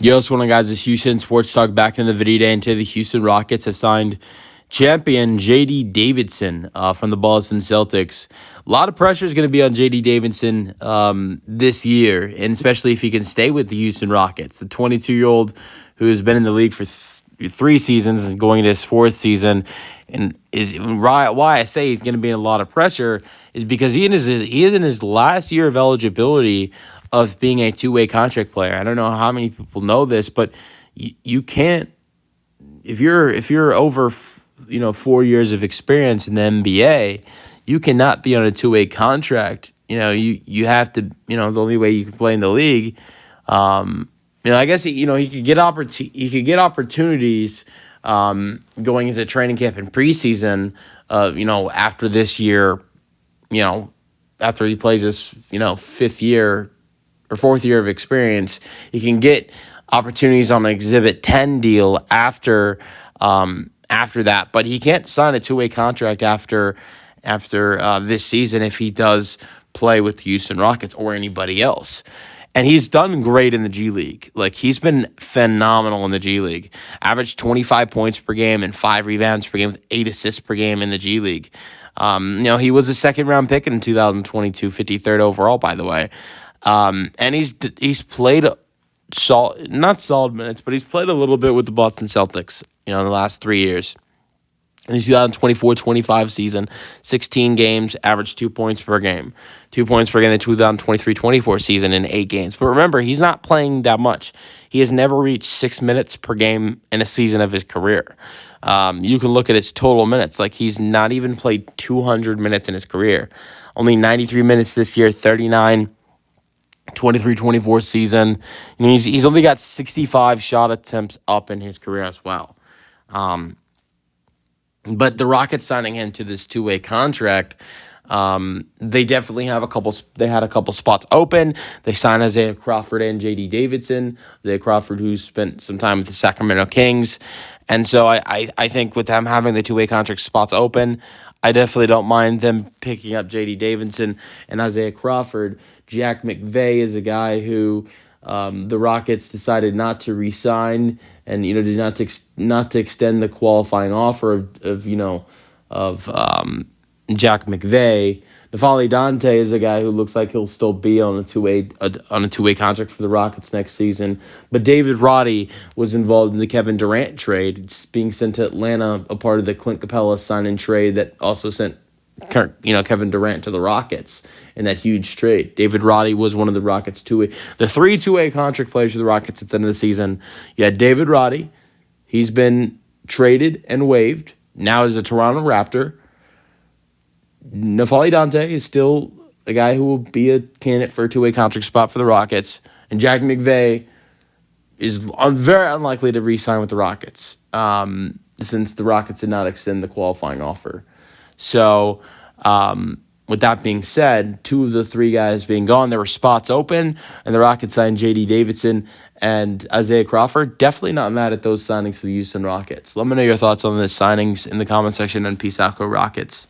Yo, what's going on, guys? It's Houston Sports Talk back in the video day, and today the Houston Rockets have signed champion J.D. Davison from the Boston Celtics. A lot of pressure is going to be on J.D. Davison this year, and especially if he can stay with the Houston Rockets. The 22-year-old who has been in the league for 3 seasons and going into his 4th season, and is why I say he's going to be in a lot of pressure is because he is in his last year of eligibility of being a two-way contract player. I don't know how many people know this, but you can't, if you're over 4 years of experience in the NBA, you cannot be on a two-way contract. You have to, the only way you can play in the league. I guess he could get opportunities going into training camp and preseason. After this year, after he plays his 5th year or 4th year of experience, he can get opportunities on an Exhibit 10 deal after that. But he can't sign a two-way contract after this season if he does play with the Houston Rockets or anybody else. And he's done great in the G League. Like, he's been phenomenal in the G League. Averaged 25 points per game and 5 rebounds per game with 8 assists per game in the G League. He was a second-round pick in 2022, 53rd overall, by the way. And he's played not solid minutes, but he's played a little bit with the Boston Celtics, in the last 3 years. In the 2024-25 season, 16 games, averaged 2 points per game. 2 points per game in the 2023-24 season in 8 games. But remember, he's not playing that much. He has never reached 6 minutes per game in a season of his career. You can look at his total minutes. Like, he's not even played 200 minutes in his career. Only 93 minutes this year, 39 23-24 season. He's only got 65 shot attempts up in his career as well. But the Rockets signing him to this two-way contract, they definitely have they had a couple spots open. They signed Isaiah Crawford and J.D. Davison. Isaiah Crawford, who spent some time with the Sacramento Kings. And so I think with them having the two-way contract spots open, I definitely don't mind them picking up J.D. Davison and Isaiah Crawford. Jack McVay is a guy who the Rockets decided not to re-sign and did not to extend the qualifying offer of Jack McVay. N'Faly Dante is a guy who looks like he'll still be on a two-way contract for the Rockets next season. But David Roddy was involved in the Kevin Durant trade, being sent to Atlanta, a part of the Clint Capella sign-in trade that also sent Kevin Durant to the Rockets in that huge trade. David Roddy was one of the Rockets' the 3 two-way contract players for the Rockets at the end of the season. You had David Roddy. He's been traded and waived. Now is a Toronto Raptor. N'Faly Dante is still a guy who will be a candidate for a two-way contract spot for the Rockets. And Jack McVay is very unlikely to re-sign with the Rockets since the Rockets did not extend the qualifying offer. So, with that being said, 2 of the 3 guys being gone, there were spots open, and the Rockets signed J.D. Davison and Isaiah Crawford. Definitely not mad at those signings for the Houston Rockets. Let me know your thoughts on the signings in the comment section, and peace out, go Rockets.